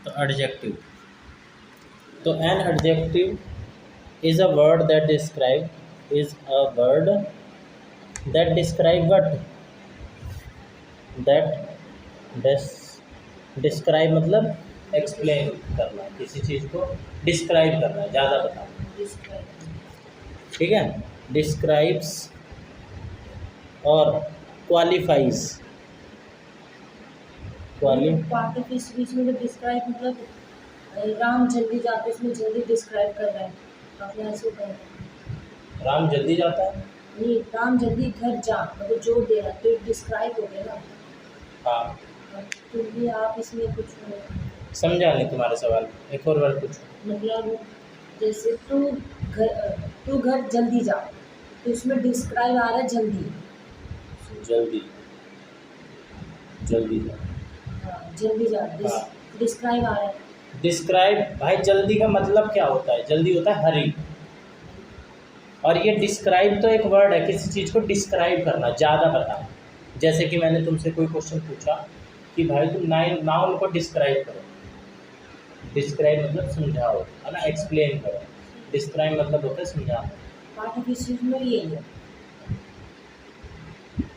तो एडजेक्टिव, तो an adjective is a word that describe what, that describe मतलब explain करना, किसी चीज़ को डिस्क्राइब करना, ज़्यादा बताना, ठीक है। डिस्क्राइब्स और क्वालिफाइज, पार्ट ऑफ स्पीच में तो डिस्क्राइब मतलब राम जल्दी जाते, इसमें जल्दी डिस्क्राइब कर रहा है, आपने ऐसे कहा राम जल्दी जाता है, नहीं, राम जल्दी घर जा मतलब जोर दे रहा है, तो डिस्क्राइब हो गया ना। हाँ तो भी आप इसमें कुछ समझा नहीं तुम्हारा सवाल, एक और बार पूछो। मतलब जैसे तू घर जल्दी जा, तो इसमें डिस्क्राइब आ रहा है जल्दी, जल्दी जल्दी जा, हाँ जल्दी जा, हाँ। डिस्क्राइब आ रहा है। डिस्क्राइब भाई जल्दी का मतलब क्या होता है, जल्दी होता है हरी, और ये डिस्क्राइब तो एक वर्ड है, किसी चीज़ को डिस्क्राइब करना, ज़्यादा बताना। जैसे कि मैंने तुमसे कोई क्वेश्चन पूछा कि भाई तुम नाउन को डिस्क्राइब करो, डिस्क्राइब मतलब समझाओ, है ना, एक्सप्लेन करो, डिस्क्राइब मतलब होता है समझाना। पार्ट ऑफ स्पीच में यही है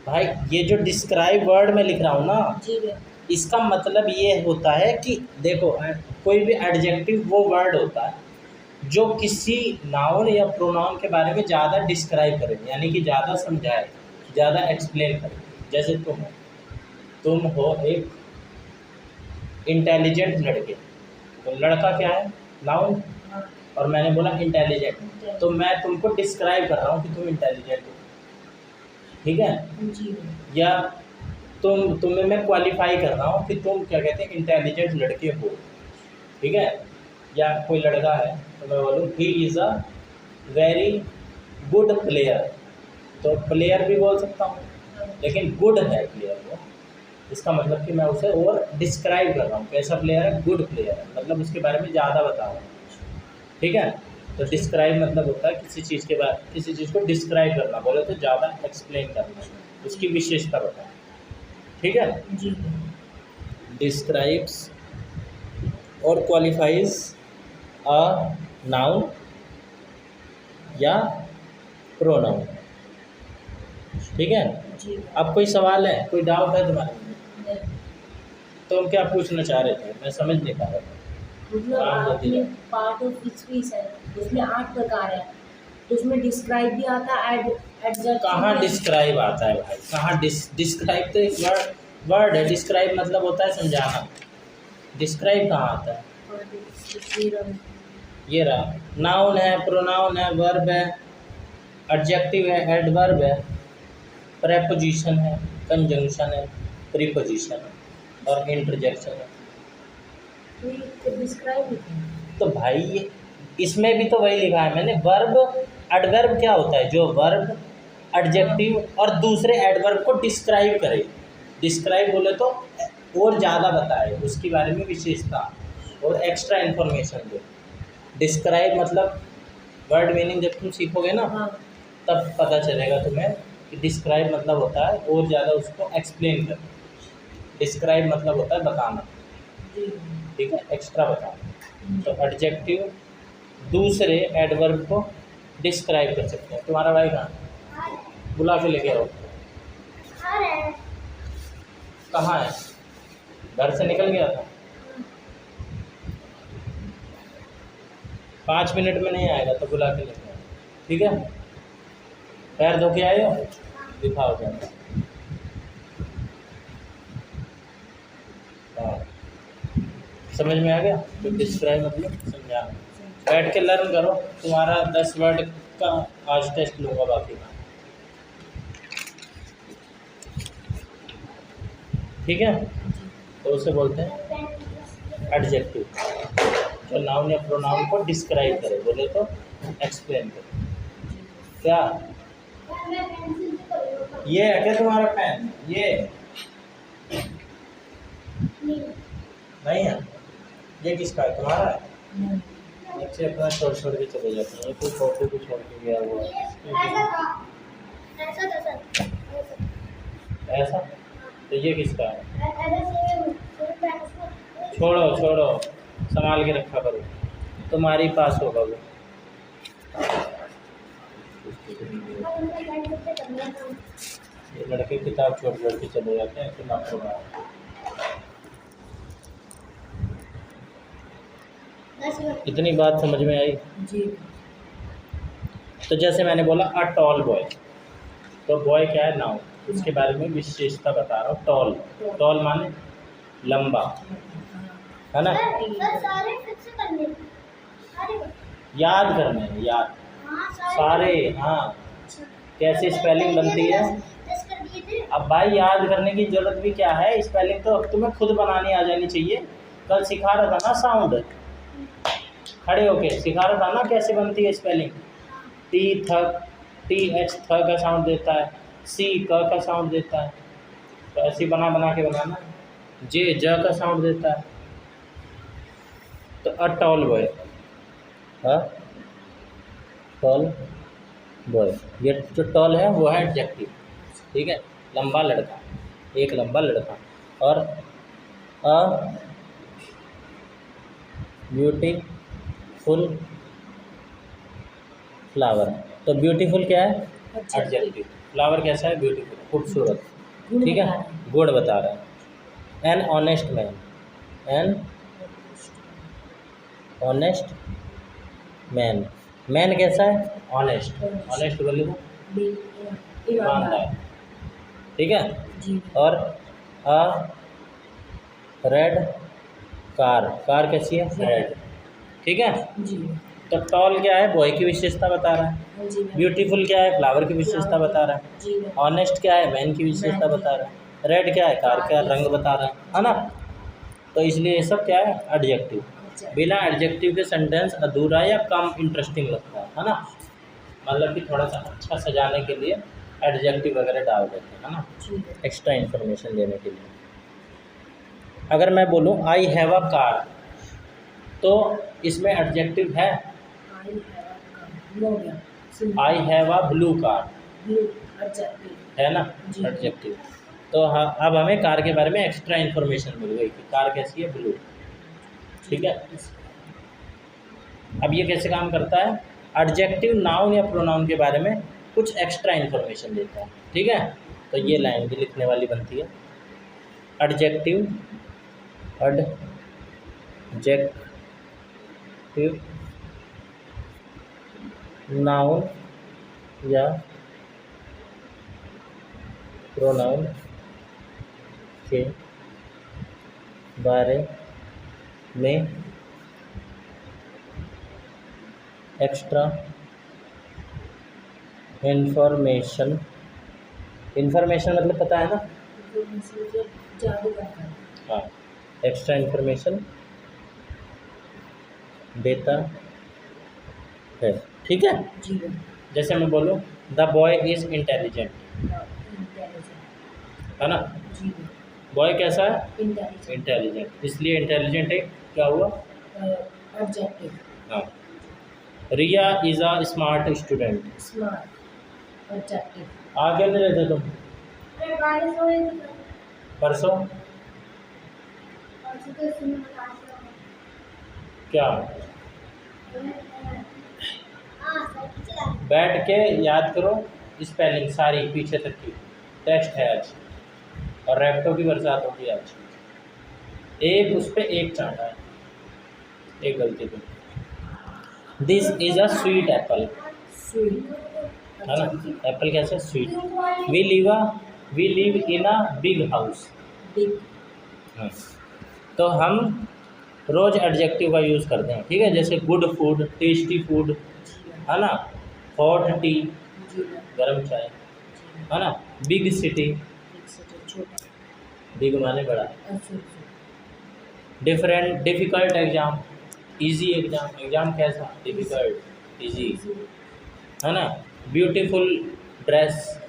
भाई ये जो डिस्क्राइब वर्ड में लिख रहा हूँ ना, जी भैया, इसका मतलब ये होता है कि देखो कोई भी एडजेक्टिव वो वर्ड होता है जो किसी नाउन या प्रोनाउन के बारे में ज़्यादा डिस्क्राइब करे, यानी कि ज़्यादा समझाए, ज़्यादा एक्सप्लेन करे। जैसे तुम हो एक इंटेलिजेंट लड़के, तो लड़का क्या है, नाउन, हाँ और मैंने बोला इंटेलिजेंट, तो मैं तुमको डिस्क्राइब कर रहा हूँ कि तुम इंटेलिजेंट हो, ठीक है। जी या तुम्हें मैं क्वालिफाई कर रहा हूँ कि तुम क्या कहते हैं, इंटेलिजेंट लड़के हो, ठीक है। या कोई लड़का है तो मैं बोलूँ he is a very good player, तो प्लेयर भी बोल सकता हूँ, लेकिन गुड है प्लेयर वो, इसका मतलब कि मैं उसे और डिस्क्राइब कर रहा हूँ, कैसा प्लेयर है, गुड प्लेयर है, मतलब उसके बारे में ज़्यादा बता रहा हूँ, ठीक है। तो डिस्क्राइब मतलब होता है किसी चीज़ के बारे, किसी चीज़ को डिस्क्राइब करना, बोले तो ज़्यादा एक्सप्लेन करना, उसकी विशेषता बताना, ठीक है। जी डिस्क्राइब्स और क्वालिफाइज अ नाउन या प्रोनाउन, ठीक है। जी अब कोई सवाल है, कोई डाउट है तुम्हारे में? नहीं, तो हम क्या पूछना चाह रहे थे, मैं समझ नहीं पा रहा था। मतलब आपने पार्ट ऑफ स्पीच है, उसमें 8 प्रकार है, तो उसमें डिस्क्राइब भी आता है, एडजेक्टिव कहाँ डिस्क्राइब आता है भाई, कहाँ डिस्क्राइब तो एक वर्ड है, डिस्क्राइब मतलब होता है समझाना, डिस्क्राइब कहाँ आता है, ये रहा, नाउन है, प्रोनाउन है, वर्ब है, एडजेक्टिव है, एडवर्ब है, प्रेपोजिशन है, कंजंक्शन है, प्रीपोजिशन है और इंटरजेक्शन है। तो भाई ये इसमें भी तो वही लिखा है मैंने, वर्ब एडवर्ब क्या होता है, जो वर्ब एडजेक्टिव और दूसरे एडवर्ब को डिस्क्राइब करे, डिस्क्राइब बोले तो और ज़्यादा बताए, उसके बारे में विशेषता और एक्स्ट्रा इन्फॉर्मेशन दे। डिस्क्राइब मतलब वर्ड मीनिंग जब तुम सीखोगे ना, हाँ तब पता चलेगा तुम्हें कि डिस्क्राइब मतलब होता है और ज़्यादा उसको एक्सप्लेन करना, डिस्क्राइब मतलब होता है बताना, ठीक है, एक्स्ट्रा बताना। तो एडजेक्टिव दूसरे एडवर्ब को डिस्क्राइब कर सकते हैं। तुम्हारा भाई कहाँ, बुला के लेके आओ, कहाँ है, घर से निकल गया था, 5 मिनट में नहीं आएगा तो बुला के लेके आओ, ठीक है। पैर धो के आए हो, दिखाओ क्या, हाँ समझ में आ गया, तो डिस्क्राइब मतलब समझाना। बैठ के लर्न करो, तुम्हारा 10 वर्ड का आज टेस्ट लूँगा, बाकी का, ठीक है। तो उसे बोलते हैं एडजेक्टिव, जो नाउन या प्रोनाउन को डिस्क्राइब करे, बोले तो एक्सप्लेन करे। क्या ये है क्या तुम्हारा पेन, ये नहीं है, ये किसका है, तुम्हारा है? बच्चे अपना छोड़ छोड़ के चले जाते हैं, कोई कॉपी को छोड़ के गया हुआ है, ऐसा, तो ये किसका है, छोड़ो छोड़ो, संभाल के रखा करो, तुम्हारी पास होगा वो। ये लड़के किताब छोड़ के चले जाते हैं, फिर आपको इतनी बात समझ में आई? जी। तो जैसे मैंने बोला अ टॉल बॉय, तो बॉय क्या है, नाउन, उसके बारे में विशेषता बता रहा हूँ। टॉल, टॉल माने लंबा, है ना। याद करने हैं, याद सारे, हाँ। कैसे स्पेलिंग बनती है? अब भाई याद करने की जरूरत भी क्या है, स्पेलिंग तो अब तुम्हें खुद बनानी आ जानी चाहिए। कल सिखा रहा था ना साउंड, खड़े होके सिखा रहा था ना कैसे बनती है स्पेलिंग। टी थक, टी एच थ का साउंड देता है, सी क का साउंड देता है, तो ऐसे बना बना के बनाना। जे ज का साउंड देता है। तो a tall boy, a tall boy, ये जो टॉल है वो है एडजेक्टिव, ठीक है, लंबा लड़का, एक लंबा लड़का। और अ ब्यूटीफुल फ्लावर, तो ब्यूटीफुल क्या है, एडजेक्टिव। फ्लावर कैसा है, ब्यूटीफुल, खूबसूरत, ठीक है, गुण बता रहा है। An honest man, an honest man, man कैसा है, ऑनेस्ट, ऑनेस्ट बोले तो ईमानदार, ठीक है। जी। और अ रेड कार, कार कैसी है, रेड, ठीक है। जी। तो टॉल क्या है, बॉय की विशेषता बता रहा है। जी। ब्यूटीफुल क्या है, फ्लावर की विशेषता बता रहा है। जी। ऑनेस्ट क्या है, मैन की विशेषता बता रहा है। रेड क्या है, कार का रंग बता रहा है ना। तो इसलिए ये सब क्या है, एडजेक्टिव। बिना एडजेक्टिव के सेंटेंस अधूरा या कम इंटरेस्टिंग लगता है ना। मतलब कि थोड़ा सा अच्छा सजाने के लिए एडजेक्टिव वगैरह डाल देते हैं, है ना, एक्स्ट्रा इन्फॉर्मेशन देने के लिए। अगर मैं बोलूँ आई हैव अ कार, तो इसमें एडजेक्टिव है, I have a blue car, है ना, एडजेक्टिव। तो हाँ, अब हमें कार के बारे में एक्स्ट्रा इन्फॉर्मेशन मिल गई कि कार कैसी है, ब्लू, ठीक है। अब ये कैसे काम करता है, एडजेक्टिव नाउन या प्रोनाउन के बारे में कुछ एक्स्ट्रा इन्फॉर्मेशन देता है, ठीक है। तो ये लाइन भी लिखने वाली बनती है, एडजेक्टिव, एडजेक्टिव नाउन या प्रोनाउन के बारे में एक्स्ट्रा इन्फॉर्मेशन, इन्फॉर्मेशन मतलब पता है ना, हाँ, एक्स्ट्रा इन्फॉर्मेशन देता है, ठीक है। जैसे मैं बोलूँ द बॉय इज़ इंटेलिजेंट, है ना, बॉय कैसा है, इंटेलिजेंट, इसलिए इंटेलिजेंट है, क्या हुआ, एडजेक्टिव। हाँ। Riya is a smart student, smart, adjective. आगे नहीं रहते तुम, परसों क्या, बैठ के याद करो स्पेलिंग सारी पीछे तक की। टेस्ट है आज, और रैप्टो की बरसात होगी आज। एक उस पर एक चाटा है, एक गलती पे। This is a sweet apple, है ना, एप्पल कैसे, sweet. We live in a big house, हाँ। तो हम रोज़ एडजेक्टिव का यूज़ करते हैं, ठीक है। जैसे गुड फूड, टेस्टी फूड, है ना, हॉट टी, गर्म चाय, है ना, बिग सिटी, बिग माने बड़ा, different, difficult exam, easy exam, exam कैसा, डिफ़िकल्ट, इजी, है ना। ब्यूटीफुल ड्रेस,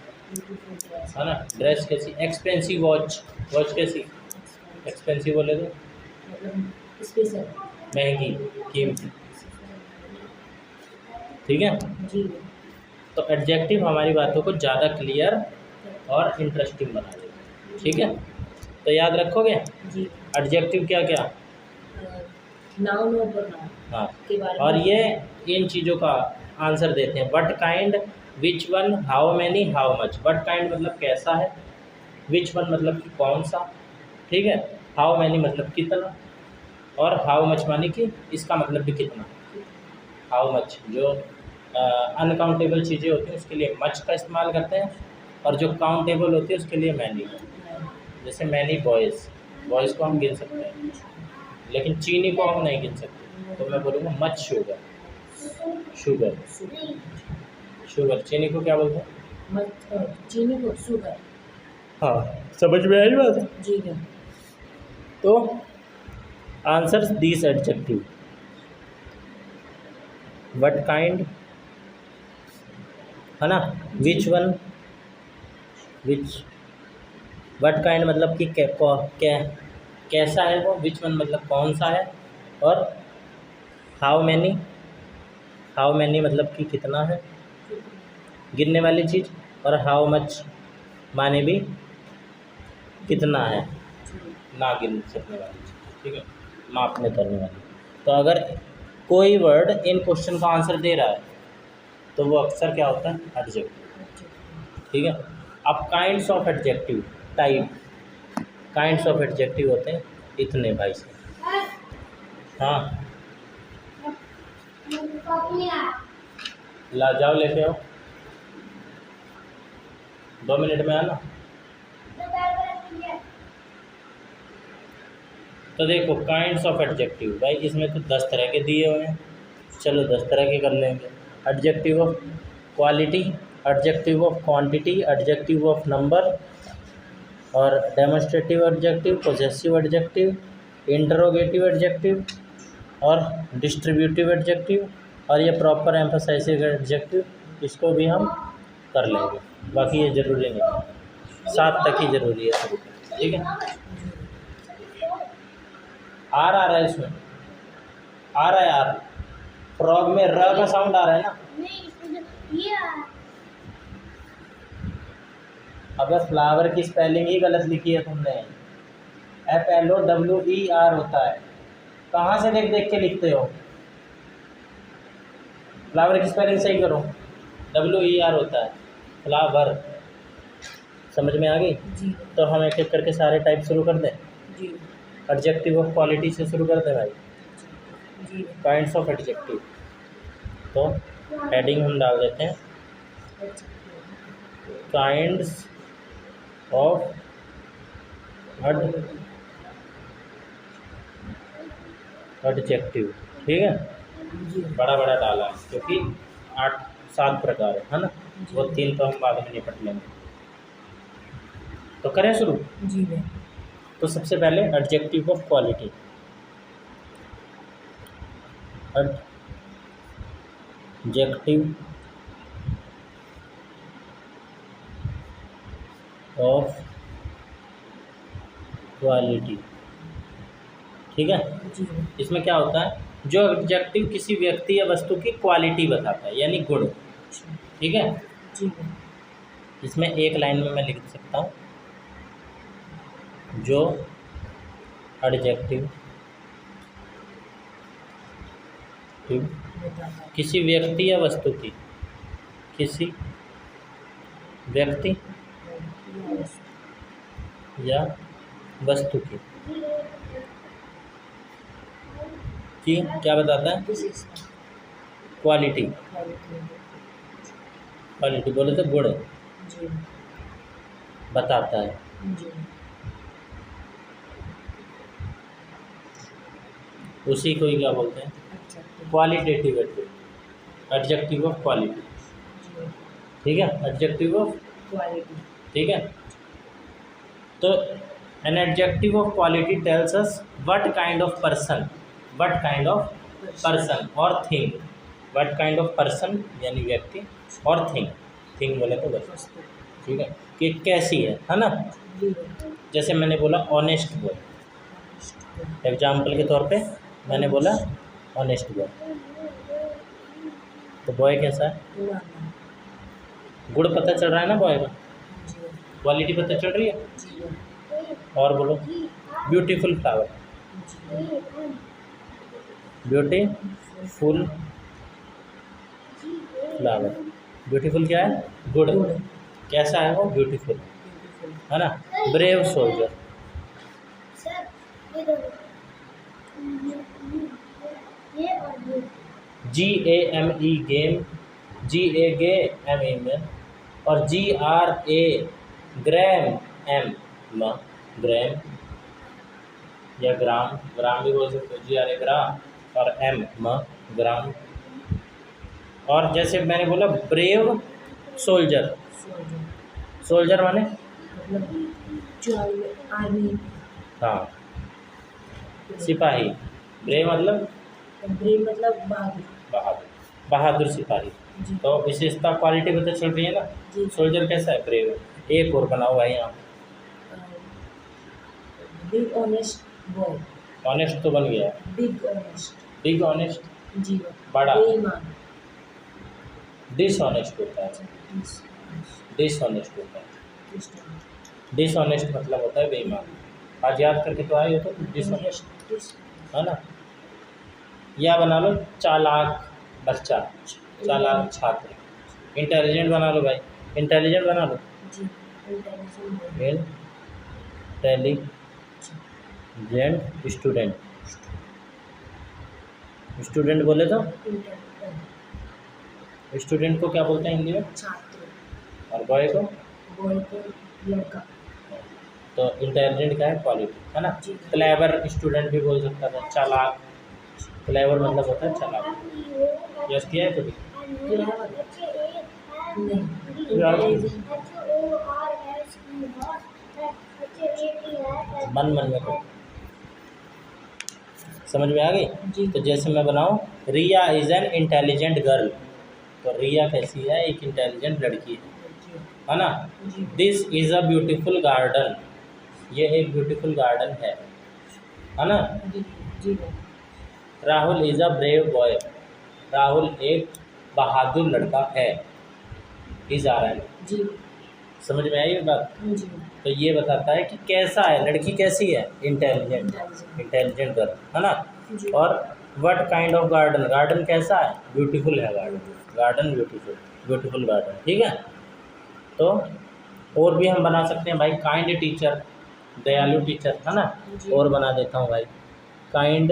है ना, ड्रेस कैसी। एक्सपेंसिव वॉच, वॉच कैसी, एक्सपेंसिव बोले तो महंगी, कीमती, ठीक है। तो एडजेक्टिव हमारी बातों को ज़्यादा क्लियर और इंटरेस्टिंग बना देते हैं, ठीक है। तो याद रखोगे एडजेक्टिव क्या क्या, नाउन और प्रोनाउन हाँ, के बारे और में। ये इन चीज़ों का आंसर देते हैं। What kind, which one, how many, how much. What kind मतलब कैसा है, विच वन मतलब कि कौन सा, ठीक है, हाउ मैनी मतलब कितना, और हाउ मच मानी कि इसका मतलब भी कितना। हाउ मच जो अनकाउंटेबल चीज़ें होती हैं उसके लिए मच का इस्तेमाल करते हैं, और जो काउंटेबल होती है उसके लिए मैनी। जैसे मैनी बॉयज़, बॉयज़ को हम गिन सकते हैं, लेकिन चीनी को हम नहीं गिन सकते, तो मैं बोलूँगा मच शुगर। शुगर, शुगर, चीनी को क्या बोलते हैं? चीनी को शुगर। हाँ, समझ में आई बात? जी है। तो answers this adjective. What kind, है ना, which one, which, what kind मतलब कि कैसा है वो, विच वन मतलब कौन सा है, और हाउ मैनी, हाउ मैनी मतलब कि कितना है, गिनने वाली चीज़, और हाउ मच माने भी कितना है, ना गिन सकने वाली चीज़, ठीक है, मापने करने वाली। तो अगर कोई वर्ड इन क्वेश्चन का आंसर दे रहा है तो वो अक्सर क्या होता है, एडजेक्टिव, ठीक है। अब kinds of adjective, type, kinds of adjective होते हैं इतने भाई से। हाँ, ला जाओ, लेके आओ, 2 मिनट में आना। तो देखो काइंड्स ऑफ एडजेक्टिव, भाई इसमें तो 10 तरह के दिए हुए हैं, चलो 10 तरह के कर लेंगे। Adjective of quality, adjective of quantity, adjective of number, और demonstrative adjective, possessive adjective, interrogative adjective, और डिस्ट्रीब्यूटिव एडजेक्टिव, और ये प्रॉपर एम्फसाइजिंग एडजेक्टिव, इसको भी हम कर लेंगे। बाकी ये ज़रूरी नहीं, 7 तक ही ज़रूरी है सभी, ठीक है। आर आ रहा है इसमें, आ रहा है आर, फ्रॉग में र का साउंड आ रहा है ना। अबे फ्लावर की स्पेलिंग ही गलत लिखी है तुमने, FLOWER होता है, कहाँ से देख देख के लिखते हो? फ्लावर की स्पेलिंग सही करो, WER होता है, फ्लावर। समझ में आ गई? जी तो हम एक एक करके सारे टाइप शुरू कर दें। जी एडजेक्टिव ऑफ क्वालिटी से शुरू कर दें भाई, जी। Kinds of adjective. तो हेडिंग हम डाल देते हैं काइंड्स ऑफ एडजेक्टिव, ठीक है, जी बड़ा बड़ा डाला है क्योंकि 8-7 प्रकार है ना, वो 3 तो हम बाद में निपट लेंगे। तो करें शुरू। जी है। तो सबसे पहले adjective of quality, adjective of quality, ठीक है। जी है। इसमें क्या होता है, जो एडजेक्टिव किसी व्यक्ति या वस्तु की क्वालिटी बताता है, यानी गुण, ठीक है। जी है। इसमें एक लाइन में मैं लिख सकता हूँ, जो एडजेक्टिव किसी व्यक्ति या वस्तु की, किसी व्यक्ति या वस्तु की क्या बताता है, क्वालिटी, क्वालिटी बोले तो गुण जी बताता है। जी उसी को ही क्या बोलते हैं, क्वालिटेटिव एडजेक्टिव ऑफ क्वालिटी, ठीक है, एडजेक्टिव ऑफ क्वालिटी। ठीक है। तो an adjective of quality tells us what kind of person, what kind of person और thing, what kind of person यानी व्यक्ति, और थिंग बोले तो वस्तु, ठीक है, कि कैसी है ना। जैसे मैंने बोला ऑनेस्ट बॉय, एग्जाम्पल के तौर पे मैंने बोला ऑनेस्ट बॉय, तो बॉय कैसा है, गुड़ पता चल रहा है ना बॉय का, क्वालिटी पता चल रही है। और बोलो beautiful flower, beautiful flower. Beautiful क्या है? गुड। कैसा है वो? ब्यूटीफुल, है ना। Brave soldier. GAME game, GA में, और GRA ग्रैम, ग्रैम या ग्राम, ग्राम भी बोल सकते हो, GRA ग्राम, और M ग्राम। और जैसे मैंने बोला ब्रेव सोल्जर, सोल्जर माने आर्मी। हाँ, सिपाही। ब्रेव मतलब बहादुर। बहादुर, बहादुर सिपाही। जी। तो विशेषता क्वालिटी पता चल रही है ना। जी। सोल्जर कैसा है? ब्रेव। एक और बनाओ भाई यहाँ। Big honest boy. ऑनेस्ट तो बन गया। Big honest. बिग ऑनेस्ट, जी। बड़ा। बेईमान। डिसऑनेस्ट होता है, डिसऑनेस्ट होता है। डिसऑनेस्ट मतलब होता है बेईमान। आज याद करके तो आए हो तो डिसऑनेस्ट, है ना। या बना लो चालाक बच्चा, चालाक छात्र। इंटेलिजेंट बना लो भाई, इंटेलिजेंट बना लो। Intelligent student. स्टूडेंट बोले तो स्टूडेंट को क्या बोलते हैं हिंदी में? छात्र। और बॉय को? बॉय को लड़का। तो इंटेलिजेंट का है क्वालिटी, है ना। क्लेवर स्टूडेंट भी बोल सकता था। चालाक, क्लेवर मतलब होता है चालाक। यस किया है कभी? मन मन में करो, समझ में आ गई। तो जैसे मैं बनाऊं, रिया इज़ एन इंटेलिजेंट गर्ल। तो रिया कैसी है? एक इंटेलिजेंट लड़की है ना। This is a beautiful garden. ये एक ब्यूटीफुल गार्डन है ना। Rahul is a brave boy. Rahul एक बहादुर लड़का है। इज आ रहा है जी। समझ में आई ये बात। जी। तो ये बताता है कि कैसा है लड़की, कैसी है? इंटेलिजेंट, इंटेलिजेंट गर्ल, है ना। और what kind of garden, garden कैसा है? ब्यूटीफुल है garden, garden beautiful, beautiful garden, ठीक है। तो और भी हम बना सकते हैं भाई। काइंड टीचर, दयालु टीचर, है ना। और बना देता हूँ भाई, काइंड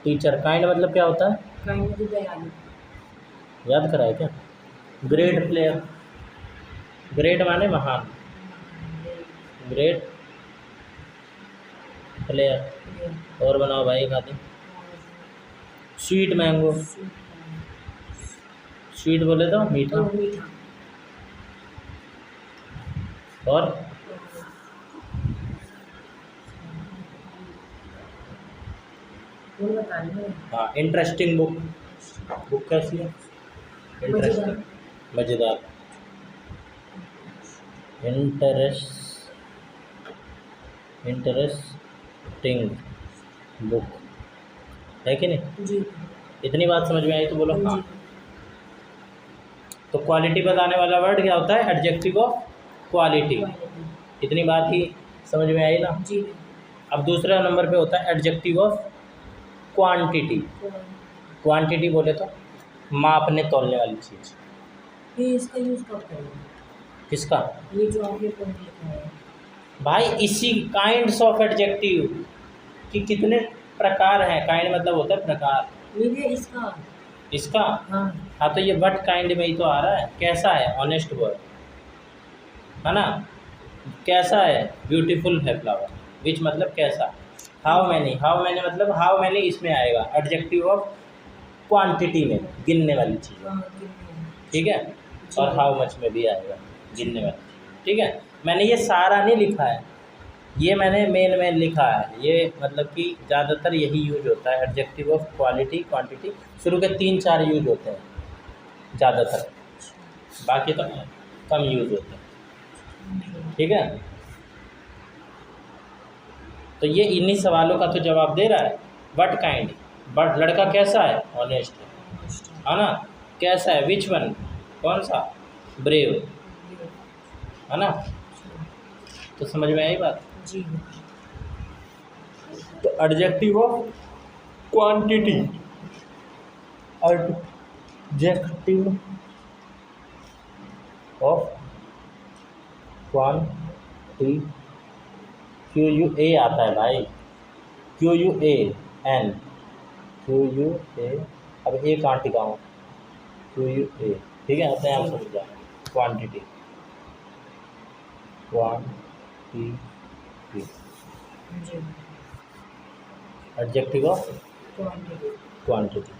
टीचर। काइंड मतलब क्या होता है? काइंड मतलब दयालु। याद कराए क्या? ग्रेट प्लेयर, ग्रेट माने महान, ग्रेट प्लेयर। और बनाओ भाई खाते। स्वीट मैंगो, स्वीट बोले तो मीठा। और हाँ, इंटरेस्टिंग बुक, बुक कैसी है? इंटरेस्टिंग, मज़ेदार। इंटरेस्टिंग बुक है कि नहीं? जी। इतनी बात समझ में आई तो बोलो हाँ। तो क्वालिटी बताने वाला वर्ड क्या होता है? Adjective of quality. इतनी बात ही समझ में आई ना जी। अब दूसरा नंबर पे होता है एडजेक्टिव ऑफ क्वांटिटी। क्वांटिटी बोले तो मापने तोलने वाली चीज़। ये इसका यूज़ कब करेंगे? किसका? ये जो आपने पॉइंट लिखा है भाई, इसी काइंड्स ऑफ एडजेक्टिव कि कितने प्रकार हैं। काइंड मतलब होता है प्रकार। ये इसका इसका हाँ। तो ये व्हाट काइंड में ही तो आ रहा है। कैसा है? ऑनेस्ट बॉय, है ना। कैसा है? ब्यूटीफुल है फ्लावर। विच मतलब कैसा। हाउ मैनी, हाउ मैनी मतलब हाउ मैनी इसमें आएगा एडजेक्टिव ऑफ क्वांटिटी में, गिनने वाली चीज़, ठीक है। और हाउ मच में भी आएगा, गिनने वाली, ठीक है। मैंने ये सारा नहीं लिखा है, ये मैंने मेन लिखा है। ये मतलब कि ज़्यादातर यही यूज होता है, एडजेक्टिव ऑफ क्वालिटी क्वांटिटी। शुरू के 3-4 यूज होते हैं ज़्यादातर, बाकी तो कम यूज होते हैं, ठीक है। तो ये इन्हीं सवालों का तो जवाब दे रहा है। व्हाट काइंड, बट लड़का कैसा है? ऑनेस्ट है ना। कैसा है? विच वन, कौन सा? ब्रेव, है ना। तो समझ में आई बात। जी। तो adjective of quantity, adjective of quantity, Q U A आता है भाई, Q U A N, Q U A, अब ए कहाँ टिकाऊँ, क्यू यू ए, ठीक है, अपने आप समझ जाए। क्वांटिटी, क्वांटिटी, जी एडजेक्टिव ऑफ क्वांटिटी। क्वांटिटी,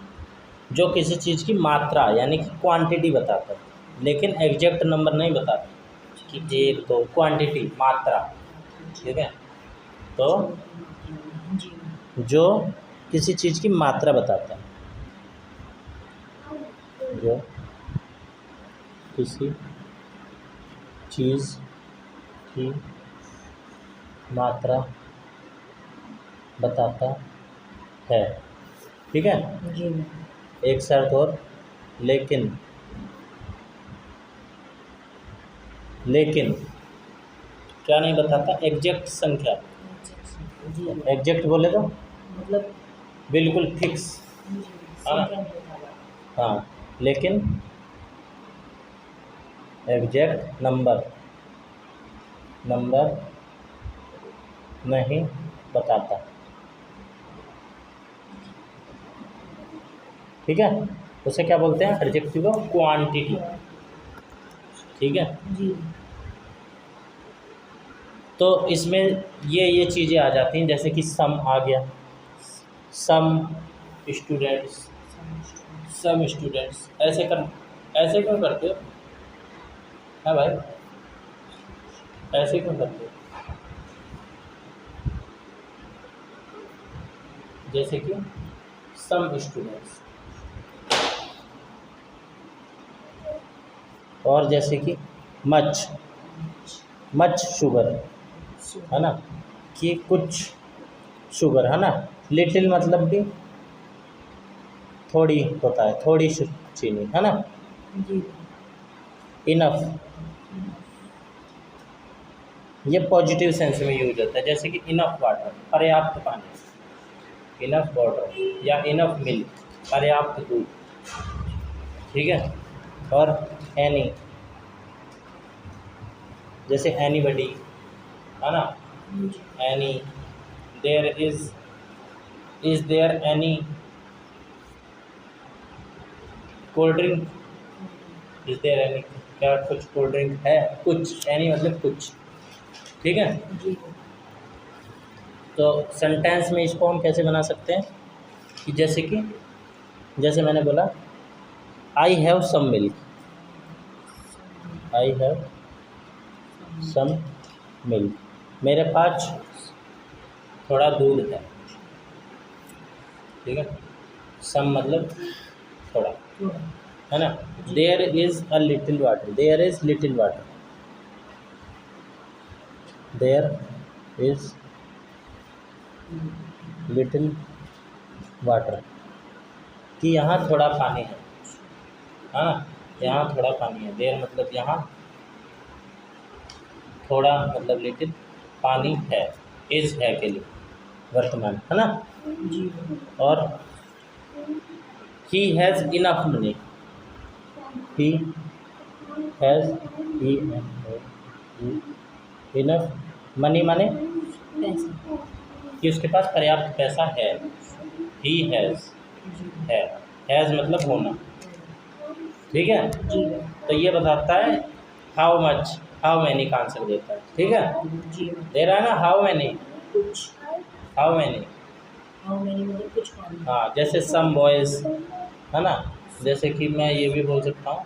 जो किसी चीज़ की मात्रा यानी कि क्वांटिटी बताता है, लेकिन एग्जैक्ट नंबर नहीं बताता कि एक दो, क्वांटिटी मात्रा, ठीक है। तो जी जो किसी चीज़ की मात्रा बताता है, जो किसी चीज़ की मात्रा बताता है, ठीक है। जी एक शर्त और, लेकिन क्या नहीं बताता, एग्जैक्ट संख्या, जी एग्जैक्ट बोले तो मतलब बिल्कुल फिक्स, हाँ संख्या नहीं बताता। हाँ, लेकिन एग्जैक्ट नंबर नहीं बताता, ठीक है। उसे क्या बोलते हैं, एडजेक्टिव ऑफ क्वांटिटी, ठीक है। जी तो इसमें ये चीज़ें आ जाती हैं, जैसे कि सम आ गया, सम स्टूडेंट्स, ऐसे क्यों करते हो, हाँ भाई, ऐसे क्यों करते हो, जैसे कि सम स्टूडेंट्स, और जैसे कि मच शुगर, है ना, कि कुछ शुगर, है ना। लिटिल मतलब भी थोड़ी होता है, थोड़ी चीनी, है ना। जी इनफ, ये पॉजिटिव सेंस में यूज होता है, जैसे कि इनफ वाटर, पर्याप्त पानी, इनफ वाटर, या इनफ मिल्क, पर्याप्त दूध, ठीक है। और एनी, जैसे एनीबडी, है ना, any, there is there any cold drink, is there any, क्या कुछ कोल्ड ड्रिंक है, कुछ, एनी मतलब कुछ, ठीक है। जी तो सेंटेंस में इसको हम कैसे बना सकते हैं, कि जैसे मैंने बोला, I have some milk, I have some milk, मेरे पास थोड़ा दूध है, ठीक है। सम मतलब थोड़ा, है ना। There is a little water, there is little water, there is little water, कि यहाँ थोड़ा पानी है, हाँ, यहाँ थोड़ा पानी है। देयर मतलब यहाँ, थोड़ा मतलब लिटिल, पानी है, इज है के लिए वर्तमान, है ना। जी और he has enough money, he has enough money माने पैसा कि उसके पास पर्याप्त पैसा है, ही हैज़, जी हैज़ मतलब होना, ठीक है। जी तो ये बताता है हाउ मच, हाउ मैनी का आंसर देता है, ठीक है। जी दे रहा है ना, हाउ मैनी, कुछ हाउ मैनी, हाउ मैनी मतलब कुछ पानी हाँ, जैसे सम बॉयज़, है ना, जैसे कि मैं ये भी बोल सकता हूँ,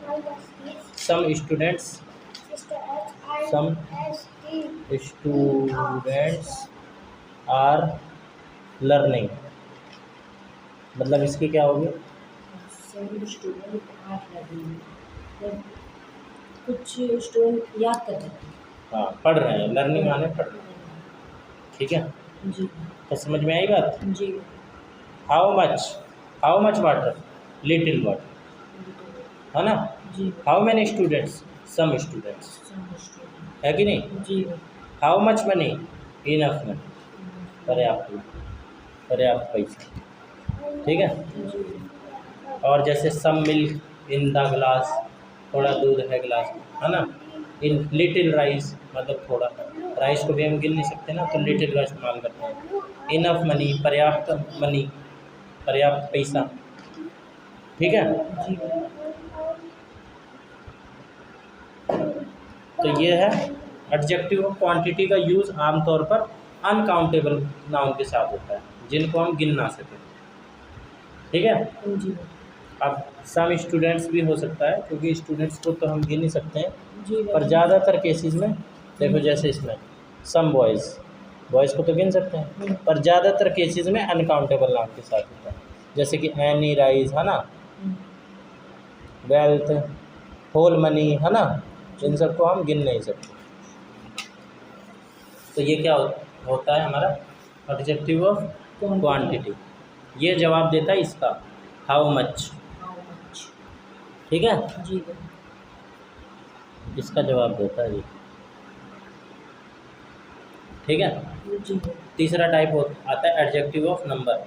सम स्टूडेंट्स आर लर्निंग, मतलब इसकी क्या होगी, सब स्टूडेंट आर्ट लर्निंग मतलब कुछ स्टूडेंट याद कर रहे हैं हाँ, पढ़ रहे हैं, लर्निंग माने पढ़ रहे हैं, ठीक है। जी तो समझ में आई बात। जी how much water, little water, है ना। जी how many students, some students, सब स्टूडेंट है कि नहीं। जी how much money, enough money, पर्याप्त पैसा, ठीक है। जी और जैसे some milk in the glass, थोड़ा दूध है गिलास में, है ना। इन लिटिल राइस, मतलब थोड़ा राइस को भी हम गिन नहीं सकते ना, तो लिटिल का इस्तेमाल करते हैं। इनफ मनी, पर्याप्त मनी, पर्याप्त पैसा, ठीक है। जी तो ये है एडजेक्टिव ऑफ क्वांटिटी का यूज़ आमतौर पर अनकाउंटेबल नाउन के साथ होता है, जिनको हम गिन ना सकें, ठीक है। जी अब सम स्टूडेंट्स भी हो सकता है, क्योंकि स्टूडेंट्स को तो हम गिन नहीं सकते हैं, जी पर ज़्यादातर केसेस में देखो, जैसे इसमें सम बॉयज़ को तो गिन सकते हैं, पर ज़्यादातर केसेस में अनकाउंटेबल नाउन के साथ होता है, जैसे कि एनी राइज, है ना, वेल्थ, होल मनी, है ना, इन सबको हम गिन नहीं सकते। तो ये क्या होता है हमारा एडजेक्टिव ऑफ क्वांटिटी। ये जवाब देता है इसका, हाउ मच, ठीक है, जी इसका जवाब देता है ये, ठीक है। जी तीसरा टाइप आता है एडजेक्टिव ऑफ नंबर,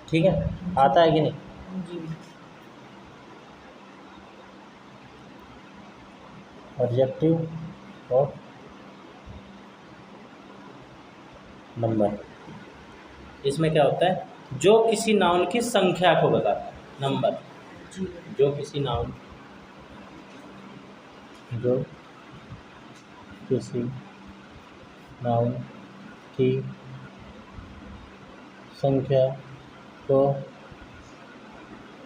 ठीक है, आता है कि नहीं। जी एडजेक्टिव ऑफ नंबर, इसमें क्या होता है, जो किसी नाउन की संख्या को बताता है, नंबर, जी जो किसी नाउन की संख्या को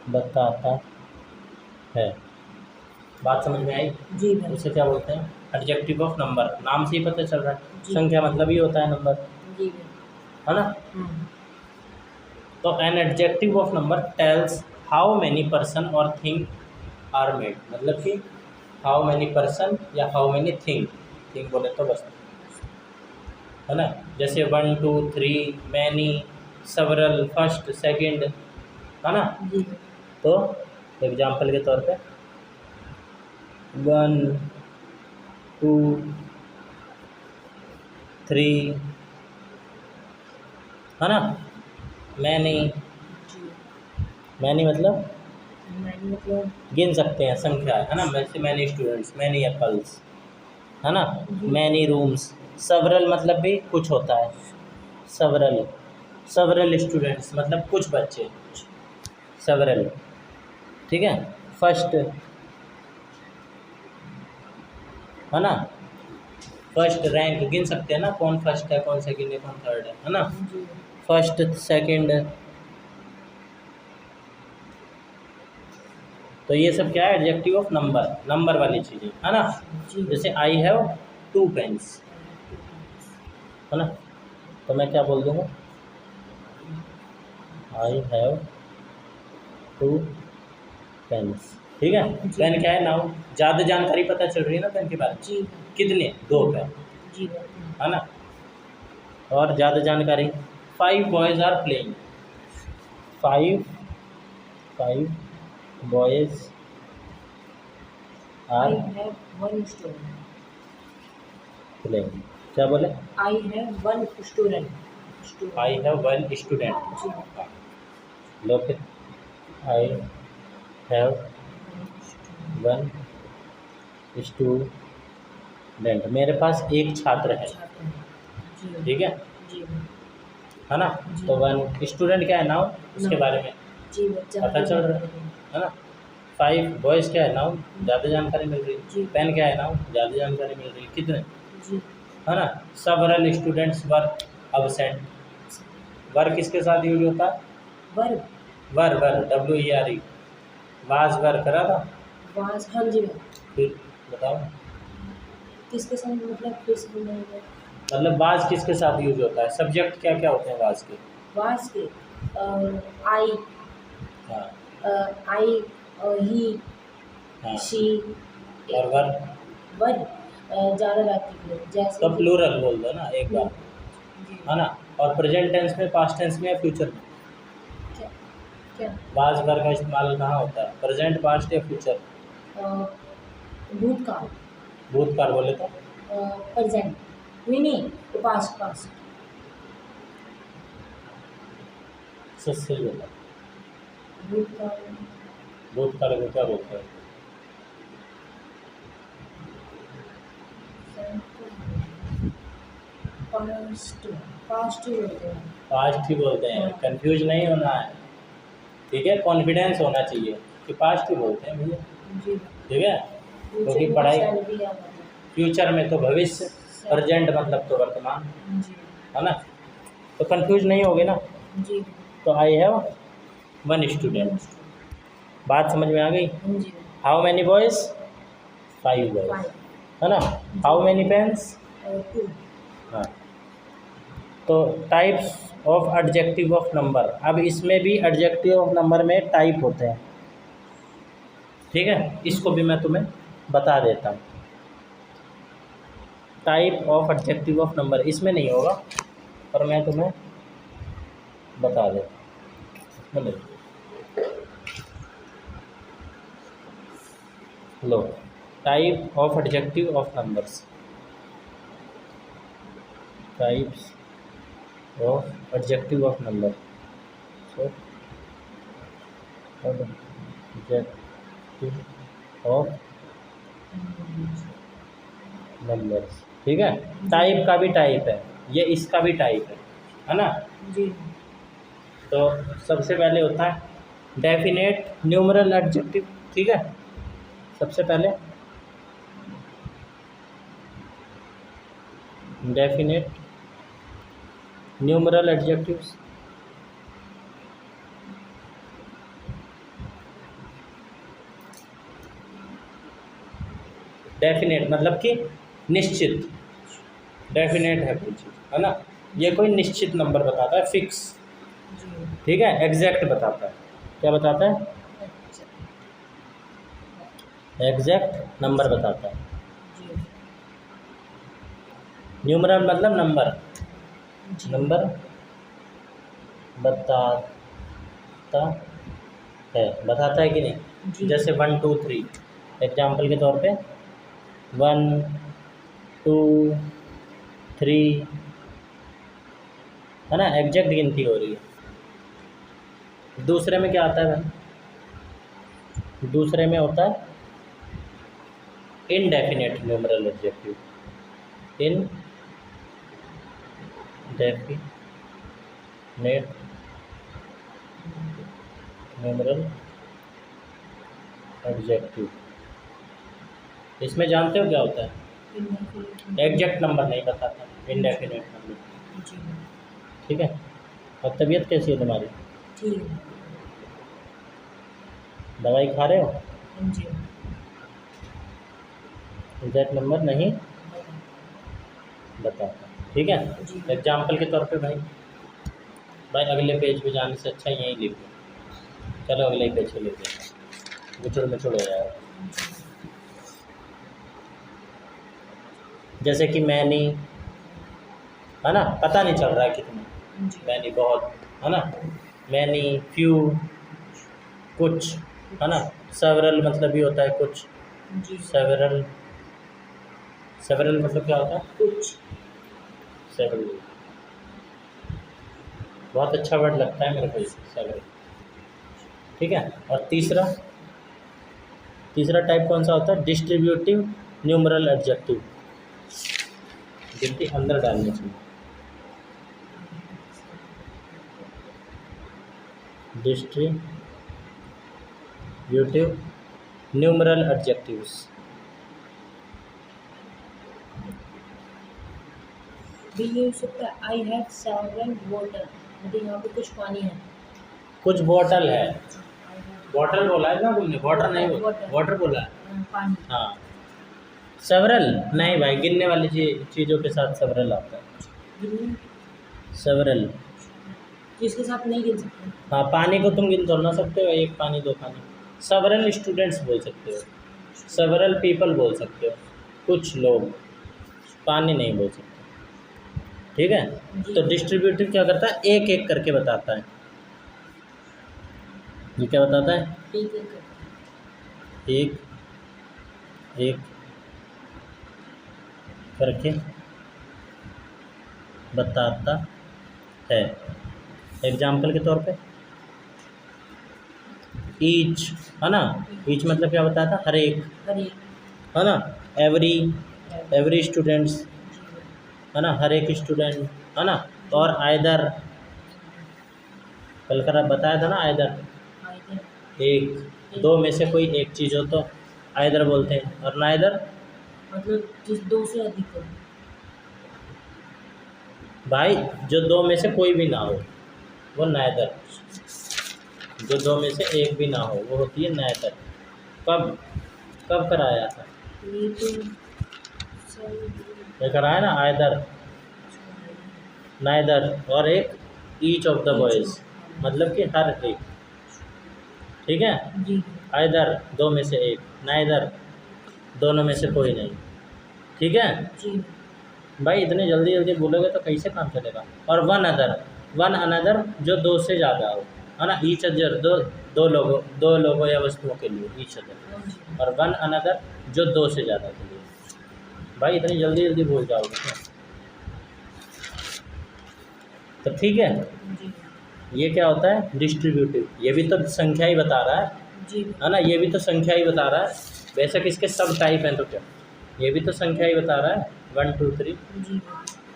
बताता है। बात समझ में आई। जी भाई उसे क्या बोलते हैं, एडजेक्टिव ऑफ नंबर, नाम से ही पता चल रहा है, जी। संख्या मतलब ही होता है नंबर, जी है ना। तो an adjective of number tales how many person और थिंग आर मेड, मतलब कि हाउ मैनी पर्सन या हाउ मैनी थिंग बोले तो बस, है ना। जैसे 1 2 3, मैनी, सेवरल, फर्स्ट, सेकंड, है ना। जी तो एग्जाम्पल के तौर पे 1 2 3, है ना। मैनी मतलब मतलब गिन सकते हैं, संख्या है ना, वैसे मैनी स्टूडेंट्स, मैनी एप्पल्स, है ना। मैनी रूम्स, सेवरल मतलब भी कुछ होता है, सेवरल स्टूडेंट्स मतलब कुछ बच्चे, सेवरल, ठीक है। फर्स्ट, है ना, फर्स्ट रैंक गिन सकते हैं ना, कौन फर्स्ट है, कौन सेकंड है, कौन थर्ड है ना। फर्स्ट, सेकंड, तो ये सब क्या है, एडजेक्टिव ऑफ नंबर वाली चीज़ें, है ना। जैसे आई हैव 2 पेन्स, है ना, तो मैं क्या बोल दूँगा, आई हैव 2 पेन्स, ठीक है। पेन क्या है, नाउन, ज़्यादा जानकारी पता चल रही है ना पेन के बारे में, जी कितने, 2 पेन, जी है ना। और ज़्यादा जानकारी, 5 boys are playing, 5 boys I are have 1 student, playing, क्या बोले, I have 1 student, I have 1 student, जी लो फिर, आई हैव 1 स्टूडेंट, मेरे पास एक छात्र है, जी ठीक है, जी है ना। तो 1 स्टूडेंट क्या है, नाउन, उसके बारे में जी पता चल रहा है ना। 5 बॉयज़ क्या है, नाउन, ज़्यादा जानकारी मिल रही जी। है। पेन क्या है, नाउन, ज़्यादा जानकारी मिल रही है, कितने, जी है ना। सेवरल स्टूडेंट्स वर अब्सेंट, वर किसके साथ यूज होता है, वर वर WERE, वाज वर करा था, वाज, हाँ जी फिर बताओ, किसके साथ, मतलब फिर से बोलेंगे। मतलब वाज किसके साथ यूज होता है, सब्जेक्ट क्या क्या होते हैं वाज के, वाज के आई, हाँ आई, ही, हाँ, शी, और वर वर ज़्यादा व्यक्ति के लिए, जैसे तो प्लूरल बोल दो ना एक बार, जी है ना। और प्रेजेंट टेंस में, पास्ट टेंस में या फ्यूचर में, क्या क्या वाज वर का इस्तेमाल कहाँ होता है, प्रेजेंट, पास्ट या फ्यूचर, भूतकाल, भूतकाल बोले तो प्रेजेंट, नहीं पास्ट, सही होता है। भूतकाल, भूतकाल को क्या बोलते हैं? पास्ट, पास्ट ही होते हैं। पास्ट ही बोलते हैं। हाँ। कंफ्यूज नहीं होना है, ठीक है, कॉन्फिडेंस होना चाहिए कि पास्ट ही बोलते हैं भैया, जी। ठीक है। क्योंकि पढ़ाई फ्यूचर में तो भविष्य, प्रेजेंट मतलब तो वर्तमान, जी। है ना। तो कंफ्यूज नहीं होगे ना। जी। तो आई हैव वन स्टूडेंट, बात समझ में आ गई। जी। How many boys? 5 boys, five, है ना। How many pens? 2। हाँ। तो types of adjective of number, अब इसमें भी एडजेक्टिव ऑफ नंबर में टाइप होते हैं, ठीक है। इसको भी मैं तुम्हें बता देता हूँ। Type of adjective of number इसमें नहीं होगा, पर मैं तुम्हें बता देता हूँ। मतलब लो, type of adjective of numbers, types of adjective of number, so adjective of numbers, ठीक है। टाइप का भी टाइप है, ये इसका भी टाइप है ना। जी। तो सबसे पहले होता है डेफिनेट न्यूमरल एडजेक्टिव, ठीक है। सबसे पहले डेफिनेट न्यूमरल एडजेक्टिव्स, डेफिनेट मतलब कि निश्चित, डेफिनेट है कोई चीज़, है ना। ये कोई निश्चित नंबर बताता है, फिक्स, जी। ठीक है। एग्जैक्ट बताता है, क्या बताता है? एग्जैक्ट नंबर बताता है। जी। न्यूमरल मतलब नंबर, जी। नंबर बताता है कि नहीं। जी। जैसे 1 2 3, एग्जाम्पल के तौर पे 1 2 3, है ना, एग्जैक्ट गिनती हो रही है। दूसरे में क्या आता है भाई? दूसरे में होता है indefinite numeral adjective, indefinite numeral adjective. इसमें जानते हो क्या होता है? एग्जैक्ट नंबर नहीं बताता, इनडेफिनेट नंबर, जी। ठीक है। और तबीयत कैसी है तुम्हारी? ठीक है। दवाई खा रहे हो? जी। एग्जैक्ट नंबर नहीं बताता, ठीक है। जी। एग्जाम्पल के तौर पे भाई अगले पेज पे जाने से अच्छा यहीं लिख लो। चलो अगले पेज पे लिख लो, गुचड़ मुचड़ हो जाएगा। जैसे कि मैनी, है ना, पता नहीं चल रहा है कितना, मैनी बहुत, है ना। मैनी, फ्यू कुछ, है ना। सेवरल मतलब भी होता है कुछ, जी। सेवरल, सेवरल मतलब क्या होता है? कुछ। सेवरल बहुत अच्छा वर्ड लगता है मेरे को, सेवरल, ठीक है। और तीसरा टाइप कौन सा होता है? डिस्ट्रीब्यूटिव न्यूमरल एडजेक्टिव, गिनती अंदर डालनी चाहिए। डिस्ट्रीब्यूटिव न्यूमरल एडजेक्टिव्स, भी ये हो सकता है आई हैव सेवरल वाटर, मतलब यहाँ पे कुछ पानी है। कुछ बॉटल है, बॉटल बोला है ना तुमने, वाटर नहीं बोला, वाटर बोला है, पानी। हाँ। सेवरल नहीं भाई, गिनने वाली चीज़ों के साथ सेवरल आता है, सेवरल। जिसके साथ नहीं गिन सकते। हाँ, पानी को तुम गिन तोड़ ना सकते हो, एक पानी दो पानी। सेवरल स्टूडेंट्स बोल सकते हो, सेवरल पीपल बोल सकते हो, कुछ लोग, पानी नहीं बोल सकते, ठीक है। तो डिस्ट्रीब्यूटिव क्या करता है? एक एक करके बताता है। ये क्या बताता है? एक एक करके बताता है। एग्जाम्पल के तौर पे ईच, है ना, ईच मतलब क्या बताया था, हर एक, हर एक, है ना, एवरी स्टूडेंट्स, है ना, हर एक स्टूडेंट, है ना, और आइदर, कल कर बताया था ना, आइदर आइदर, एक, दो में से कोई एक चीज़ हो तो आइदर बोलते हैं, और नाइदर मतलब जिस दो से अधिक हो। भाई जो दो में से कोई भी ना हो वो नाइदर, जो दो में से एक भी ना हो वो होती है नाइदर। कब कब कराया था, ये तो सही, ये कराया ना, आइदर, नाइदर, और एक ईच ऑफ द बॉयज़, मतलब कि हर एक, ठीक है। जी आइदर दो में से एक, नाइदर दोनों में से कोई नहीं, ठीक है जी भाई। इतने जल्दी जल्दी बोलोगे तो कैसे काम चलेगा। और वन अनदर जो दो से ज़्यादा हो, है ना, ईच अदर दो लोगों या वस्तुओं के लिए ईच अदर, और वन अनदर जो दो से ज़्यादा के लिए। भाई इतनी जल्दी जल्दी भूल जाओगे क्या? तो ठीक है, जी ये क्या होता है, डिस्ट्रीब्यूटिव, ये भी तो संख्या ही बता रहा है जी ना, ये भी तो संख्या ही बता रहा है। बेशक इसके सब टाइप हैं तो क्या, ये भी तो संख्या ही बता रहा है, 1 2 3, जी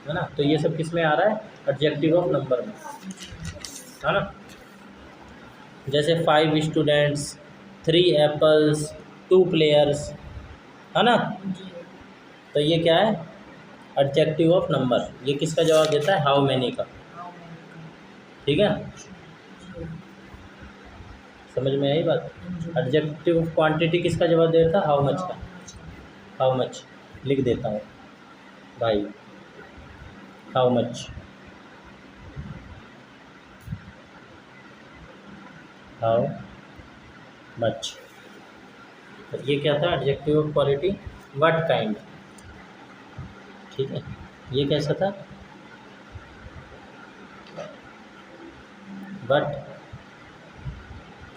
है ना। तो ये सब किस में आ रहा है, एडजेक्टिव ऑफ नंबर में, है ना। जैसे 5 स्टूडेंट्स, 3 एप्पल्स, 2 प्लेयर्स, है ना। जी तो ये क्या है, एडजेक्टिव ऑफ नंबर। ये किसका जवाब देता है, हाउ मैनी का, हाँ मैंने ठीक है। कहा। जी समझ में आई बात। जी एडजेक्टिव ऑफ क्वांटिटी किसका जवाब देता है, हाउ मच हाँ, का, हाउ मच लिख देता हूँ भाई, हाउ मच, हाउ मच। तो ये क्या था, adjective of quality, what kind, ठीक है। ये कैसा था, व्हाट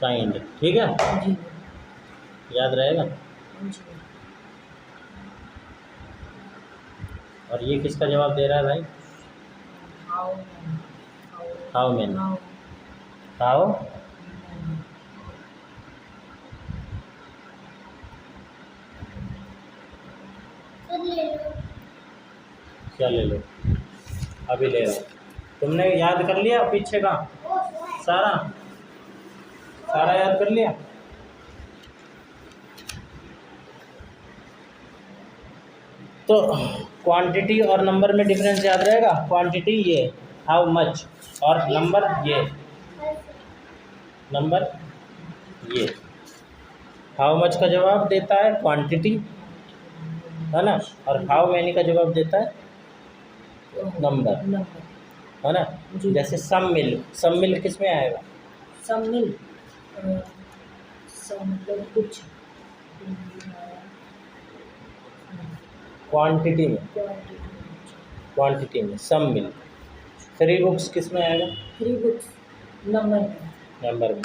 काइंड, ठीक है, जी याद रहेगा। जी और ये किसका जवाब दे रहा है भाई, how how many, how how क्या ले लो, अभी ले रहा हूँ। तुमने याद कर लिया पीछे का सारा सारा याद कर लिया। तो क्वांटिटी और नंबर में डिफरेंस याद रहेगा। क्वांटिटी ये हाउ मच, और नंबर ये, नंबर ये। हाउ मच का जवाब देता है क्वांटिटी, है ना, और हाउ मैनी का जवाब देता है नंबर, नंबर है ना। जी। जैसे सब मिल किस में आएगा, सम्मिल सब मतलब कुछ क्वांटिटी में, क्वांटिटी में सब मिल। 3 बुक्स किस में आएगा, 3 बुक्स नंबर में, नंबर में।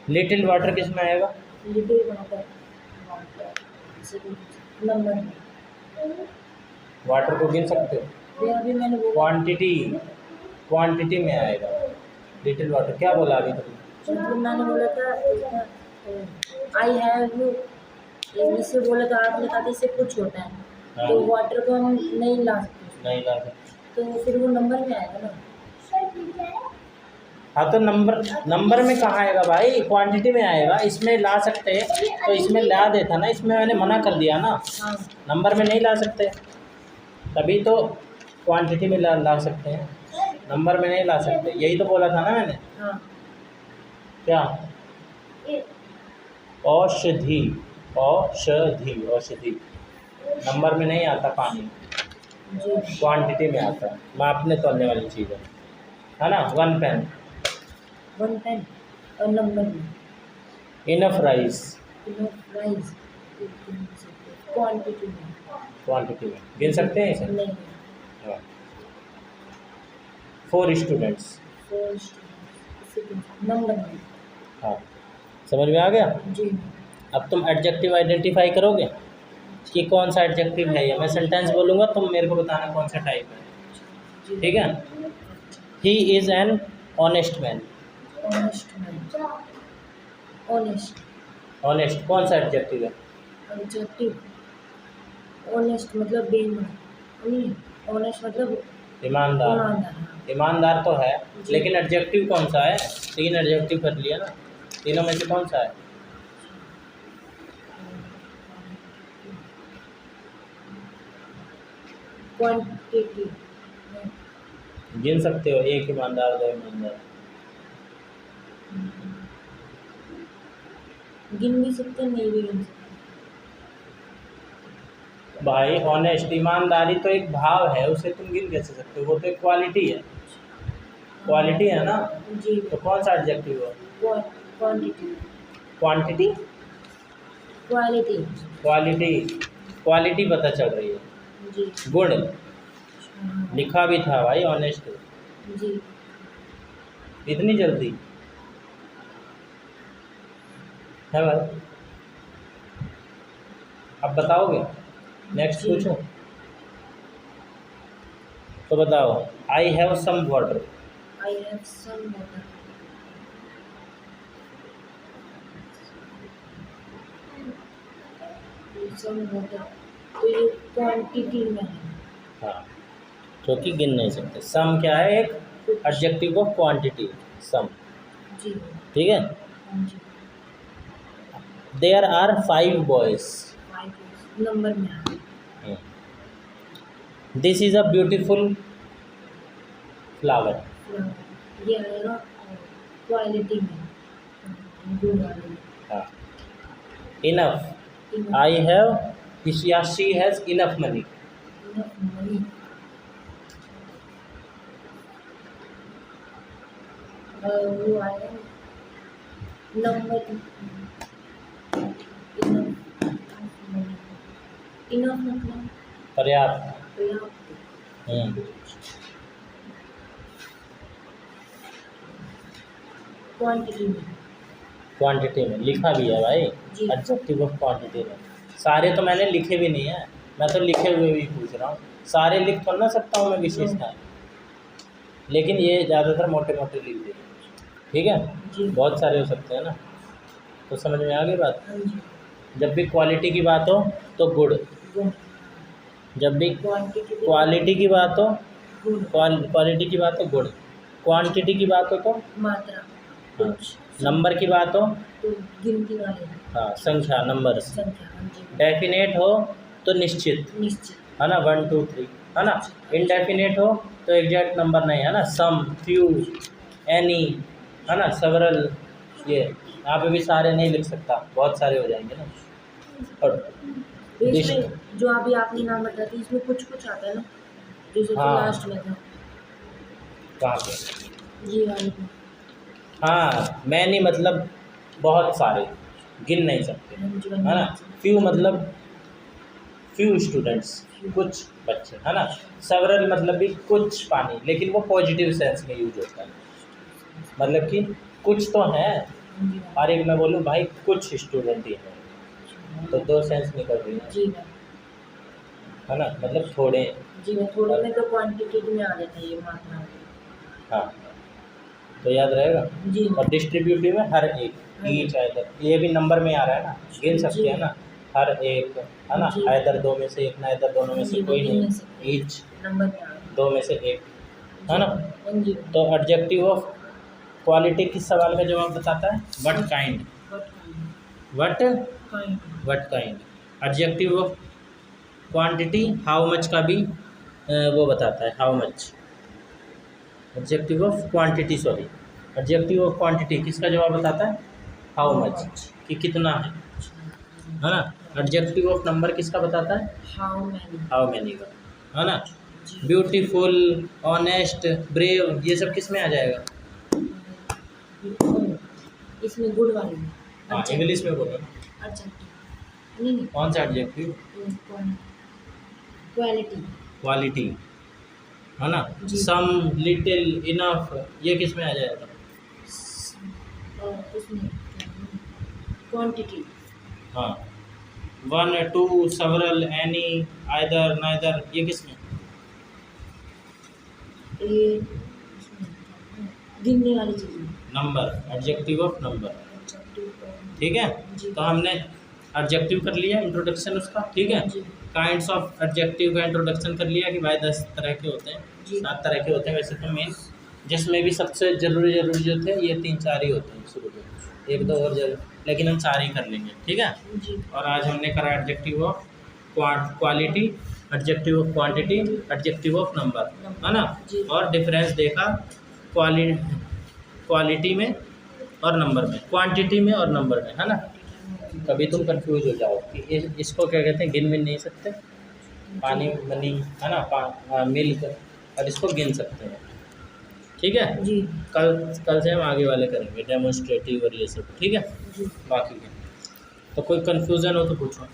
लिटिल वाटर किस में आएगा, लिटिल वाटर नंबर में। वाटर को गिन सकते हो, ये अभी मैंने बोला क्वांटिटी में आएगा लिटिल वाटर। क्या बोला अभी तुमने, मतलब मैंने बोला था आई हैव इंग्लिश से बोला था, आपने कहा था इससे कुछ होता है हाँ। तो वाटर को हम नहीं ला सकते नहीं ला सकते। तो फिर वो नंबर में आएगा ना। हाँ तो नंबर में कहाँ आएगा भाई, क्वांटिटी में आएगा। इसमें ला सकते हैं तो इसमें ला देता ना, इसमें मैंने मना कर दिया ना, हाँ नंबर में नहीं ला सकते, तभी तो क्वांटिटी में ला सकते हैं, नंबर में नहीं ला सकते। यही तो बोला था ना मैंने, हाँ क्या, औषधि, औषधि, औषधि नंबर में नहीं आता, पानी जी क्वांटिटी में आता है, मापने तोलने वाली चीज़ है ना। 1 पेन, 1 पेन और नंबर में इनफ राइस, प्राइस क्वांटिटी में क्वांटिटी में गिन सकते हैं इसे। नहीं हाँ। 4 स्टूडेंट्स, नंबर में। हाँ समझ में आ गया। जी अब तुम एडजेक्टिव आइडेंटिफाई करोगे कि कौन सा एडजेक्टिव है ये। मैं सेंटेंस बोलूँगा, तुम मेरे को बताना कौन सा टाइप है, जी ठीक है। He is an honest man, honest man, honest. Honest कौन सा एडजेक्टिव है? एडजेक्टिव ऑनेस्ट मतलब बेईमान, नहीं, ऑनेस्ट मतलब ईमानदार। ईमानदार। हाँ। ईमानदार तो है, जी। लेकिन एडजेक्टिव कौन सा है? 3 एडजेक्टिव कर लिया ना, तीनों में से कौन सा है? क्वांटिटी। गिन सकते हो, 1 ईमानदार, 2 ईमानदार। गिन भी सकते, नहीं भी गिन सकते। भाई ऑनेस्ट, ईमानदारी तो एक भाव है, उसे तुम गिन कैसे सकते हो? वो तो एक क्वालिटी है, क्वालिटी है ना। जी। तो कौन सा एडजेक्टिव है? Quantity. Quantity, quality. Quality, quality पता चल रही है। जी। गुण हाँ। लिखा भी था भाई, ऑनेस्ट। जी। इतनी जल्दी है भाई? अब बताओगे? नेक्स्ट जी। पूछूं? तो बताओ। I have some water. I have some water. Some water, तो ये क्वांटिटी में है। हाँ, क्योंकि गिन नहीं सकते। सम क्या है? एक एडजेक्टिव ऑफ क्वांटिटी, सम। जी। ठीक है। हाँ जी। There are 5 boys. 5 नंबर में है। This is a beautiful flower. ये आएगा क्वालिटी में, गुड वाले में। हाँ। इनफ, आई हैव, या शी हैज इनफ मनी। वो आएगा नंबर, इनफ मतलब पर्याप्त। पर्याप्त। क्वांटिटी में, क्वांटिटी में लिखा भी है भाई, जी। एडजेक्टिव ऑफ क्वांटिटी में। सारे तो मैंने लिखे भी नहीं है, मैं तो लिखे हुए भी पूछ रहा हूँ। सारे लिख तो ना सकता हूँ मैं विशेषताएं, लेकिन ये ज़्यादातर मोटे मोटे लिख दिए। ठीक है। जी। बहुत सारे हो सकते हैं ना, तो समझ में आ गई बात। हाँ जी। जब भी क्वालिटी की बात हो तो गुड, गुड। जब भी क्वांटिटी क्वालिटी की बात हो, गुड। क्वालिटी की बात हो गुड, क्वांटिटी की बात हो तो मात्रा, हाँ, कुछ नंबर की बात हो तो गिनती वाले, हाँ, संख्या, नंबर। संख्या। हाँ जी। डेफिनेट हो तो निश्चित, निश्चित। है ना, 1 2 3, है ना। इनडेफिनेट हो तो एग्जैक्ट नंबर नहीं, है ना। सम, फ्यू, एनी, है ना, सेवरल। ये यहाँ पे भी सारे नहीं लिख सकता, बहुत सारे हो जाएंगे ना। और इसमें जो अभी आपने नाम बताया था, इसमें कुछ कुछ आता है ना, जो सबसे हाँ। लास्ट में था। कहाँ पे? जी वाले पे। हाँ, मैनी मतलब बहुत सारे, गिन नहीं सकते, हाँ जी, है ना। फ्यू मतलब फ्यू स्टूडेंट्स, कुछ बच्चे, है ना। सेवरल मतलब भी कुछ पानी, लेकिन वो पॉजिटिव सेंस में यूज होता है, मतलब कि कुछ तो हैं। हाँ जी। और एक मैं बोलूँ भाई कुछ स्टूडेंट ही हैं, तो 2 सेंस निकल रही है, जी है ना, मतलब थोड़े। जी मैं थोड़े में तो क्वांटिटी में आ जाता है ये मात्रा। हाँ, तो याद रहेगा। जी। और डिस्ट्रीब्यूटिव में हर एक, ईच, आइदर, ये भी नंबर में आ रहा है ना, गिन सकते हैं ना। हर एक, है ना, जी। आइदर 2 में से 1 ना, आइदर दोनों में से जी, कोई गिन नहीं नहीं, सकते। ईच, नंबर में आ रहा है। 2 में से 1, है ना। हाँ जी। तो एडजेक्टिव ऑफ क्वालिटी किस सवाल का जवाब बताता है? What kind, what what kind. Adjective of quantity how much का भी वो बताता है, how much. Adjective of quantity, sorry, adjective of quantity किसका जवाब बताता है? हाउ मच, कि कितना है ना। एडजेक्टिव ऑफ नंबर किसका बताता है? How many. हाउ मैनी का, है ना। ब्यूटीफुल, ऑनेस्ट, ब्रेव, ये सब किस में आ जाएगा? इसमें गुड वाले में। हाँ, इंग्लिश में बोलो। अच्छा, नहीं कौन सा एडजेक्टिव? क्वालिटी। क्वालिटी, है ना। जी। सम, लिटिल, इनफ, ये किस में आ जाएगा? उसमें क्वांटिटी। हाँ, 1 2, सेवरल, एनी, आइदर, नाइदर, ये किस में? ये गिनने वाली चीज़ें। Number, adjective of number. ठीक है। जी। तो हमने एडजेक्टिव कर लिया, इंट्रोडक्शन उसका, ठीक है। जी। काइंड्स ऑफ एडजेक्टिव का इंट्रोडक्शन कर लिया कि भाई 10 तरह के होते हैं, जी। 7 तरह के होते हैं वैसे तो मेन, जिसमें भी सबसे ज़रूरी जो थे ये 3-4 ही होते हैं शुरू में, 1-2 और जरूर, लेकिन हम 4 ही कर लेंगे, ठीक है। जी। और आज हमने करा adjective of quality, adjective of quantity, adjective of number, है ना। जी। और डिफरेंस देखा क्वालिटी में और नंबर में, क्वांटिटी में और नंबर में, है ना। कभी तुम कंफ्यूज हो जाओ कि इसको क्या कहते हैं, गिन भी नहीं सकते, पानी मनी, है ना, मिल्क, और इसको गिन सकते हैं, ठीक है। जी। कल से हम आगे वाले करेंगे डेमोन्स्ट्रेटिव और ये सब, ठीक है। जी। बाकी के तो कोई कन्फ्यूज़न हो तो पूछो।